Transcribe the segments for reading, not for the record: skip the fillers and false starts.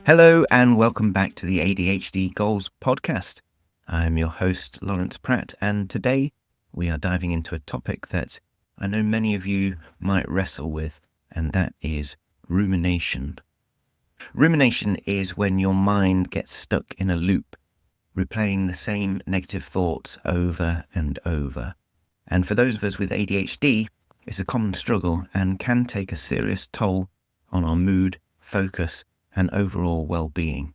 Hello and welcome back to the ADHD Goals podcast. I'm your host, Laurence Pratt, and today we are diving into a topic that I know many of you might wrestle with, and that is rumination. Rumination is when your mind gets stuck in a loop, replaying the same negative thoughts over and over. And for those of us with ADHD, it's a common struggle and can take a serious toll on our mood, focus, and overall well-being.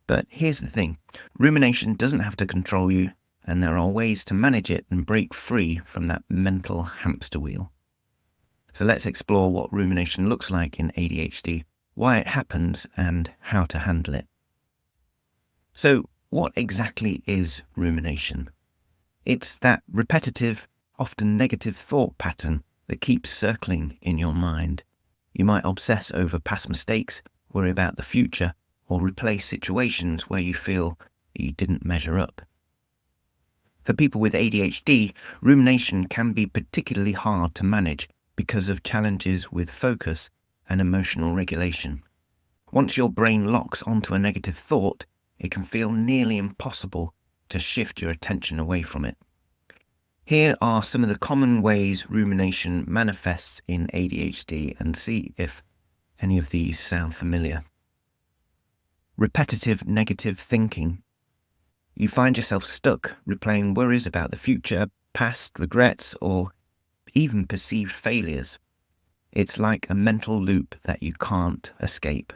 But here's the thing, rumination doesn't have to control you, and there are ways to manage it and break free from that mental hamster wheel. So let's explore what rumination looks like in ADHD, why it happens, and how to handle it. So what exactly is rumination? It's that repetitive, often negative thought pattern that keeps circling in your mind. You might obsess over past mistakes, worry about the future, or replay situations where you feel you didn't measure up. For people with ADHD, rumination can be particularly hard to manage because of challenges with focus and emotional regulation. Once your brain locks onto a negative thought, it can feel nearly impossible to shift your attention away from it. Here are some of the common ways rumination manifests in ADHD, and see if any of these sound familiar. Repetitive negative thinking. You find yourself stuck replaying worries about the future, past regrets, or even perceived failures. It's like a mental loop that you can't escape.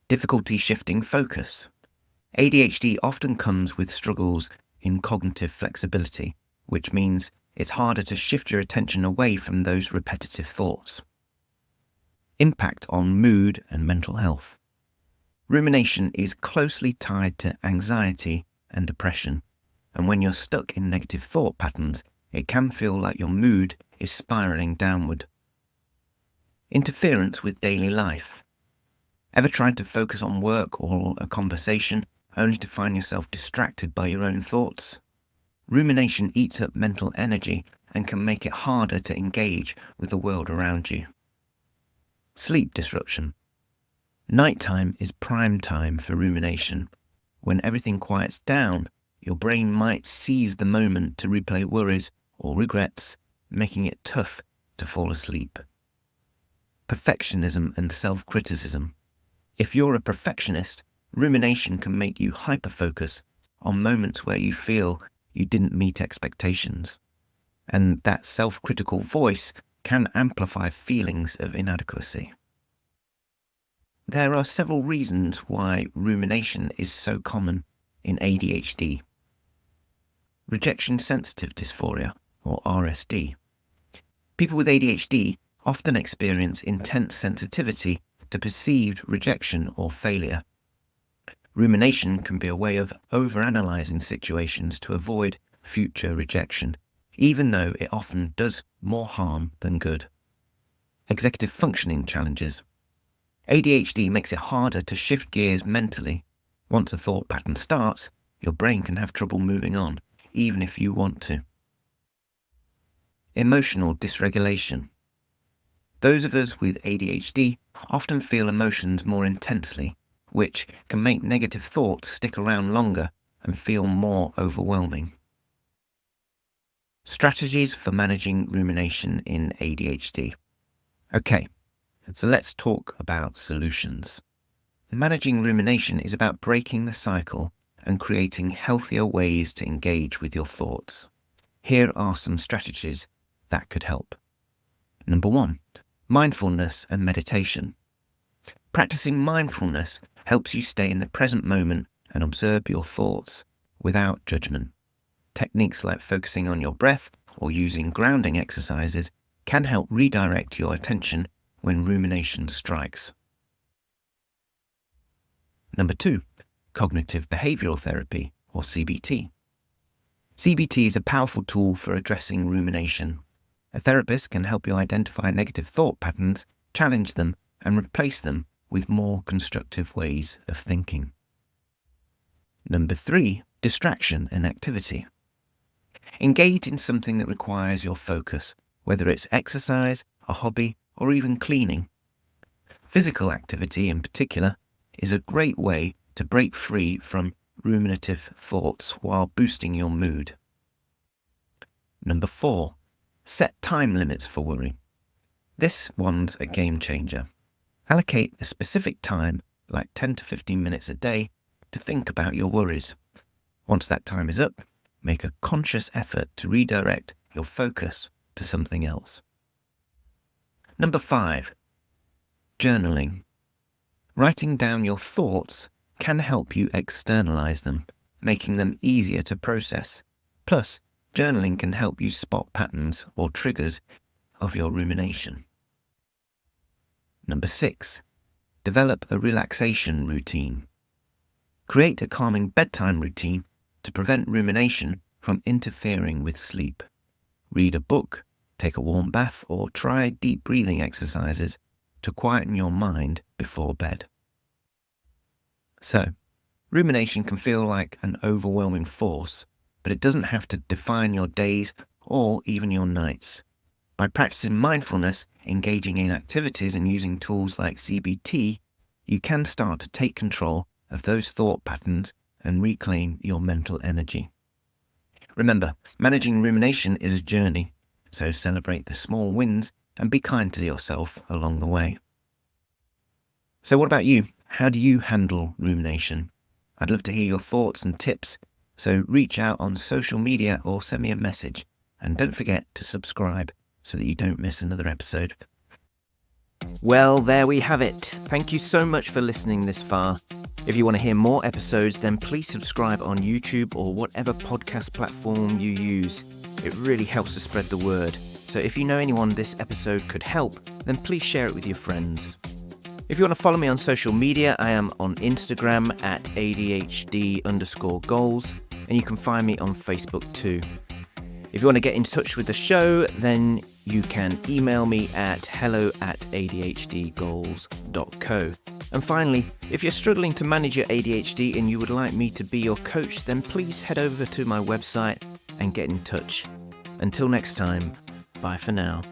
Difficulty shifting focus. ADHD often comes with struggles in cognitive flexibility, which means it's harder to shift your attention away from those repetitive thoughts. Impact on mood and mental health. Rumination is closely tied to anxiety and depression, and when you're stuck in negative thought patterns, it can feel like your mood is spiraling downward. Interference with daily life. Ever tried to focus on work or a conversation only to find yourself distracted by your own thoughts? Rumination eats up mental energy and can make it harder to engage with the world around you. Sleep disruption. Nighttime is prime time for rumination. When everything quiets down, your brain might seize the moment to replay worries or regrets, making it tough to fall asleep. Perfectionism and self-criticism. If you're a perfectionist, rumination can make you hyper-focus on moments where you feel you didn't meet expectations. And that self-critical voice can amplify feelings of inadequacy. There are several reasons why rumination is so common in ADHD. Rejection Sensitive Dysphoria, or RSD. People with ADHD often experience intense sensitivity to perceived rejection or failure. Rumination can be a way of overanalyzing situations to avoid future rejection, even though it often does more harm than good. Executive functioning challenges. ADHD makes it harder to shift gears mentally. Once a thought pattern starts, your brain can have trouble moving on, even if you want to. Emotional dysregulation. Those of us with ADHD often feel emotions more intensely, which can make negative thoughts stick around longer and feel more overwhelming. Strategies for managing rumination in ADHD. Okay, so let's talk about solutions. Managing rumination is about breaking the cycle and creating healthier ways to engage with your thoughts. Here are some strategies that could help. Number 1, mindfulness and meditation. Practicing mindfulness helps you stay in the present moment and observe your thoughts without judgment. Techniques like focusing on your breath or using grounding exercises can help redirect your attention when rumination strikes. Number 2, cognitive behavioral therapy, or CBT. CBT is a powerful tool for addressing rumination. A therapist can help you identify negative thought patterns, challenge them, and replace them with more constructive ways of thinking. Number 3, distraction and activity. Engage in something that requires your focus, whether it's exercise, a hobby, or even cleaning. Physical activity in particular is a great way to break free from ruminative thoughts while boosting your mood. Number 4, set time limits for worry. This one's a game changer. Allocate a specific time, like 10 to 15 minutes a day, to think about your worries. Once that time is up, make a conscious effort to redirect your focus to something else. Number 5, journaling. Writing down your thoughts can help you externalize them, making them easier to process. Plus, journaling can help you spot patterns or triggers of your rumination. Number 6, develop a relaxation routine. Create a calming bedtime routine to prevent rumination from interfering with sleep. Read a book, take a warm bath, or try deep breathing exercises to quieten your mind before bed. So, rumination can feel like an overwhelming force, but it doesn't have to define your days or even your nights. By practicing mindfulness, engaging in activities and using tools like CBT, you can start to take control of those thought patterns and reclaim your mental energy. Remember, managing rumination is a journey, so celebrate the small wins and be kind to yourself along the way. So what about you? How do you handle rumination? I'd love to hear your thoughts and tips, so reach out on social media or send me a message. And don't forget to subscribe so that you don't miss another episode. Well, there we have it. Thank you so much for listening this far. If you want to hear more episodes, then please subscribe on YouTube or whatever podcast platform you use. It really helps to spread the word. So if you know anyone this episode could help, then please share it with your friends. If you want to follow me on social media, I am on Instagram at ADHD_goals, and you can find me on Facebook too. If you want to get in touch with the show, then you can email me at hello@adhdgoals.co. And finally, if you're struggling to manage your ADHD and you would like me to be your coach, then please head over to my website and get in touch. Until next time, bye for now.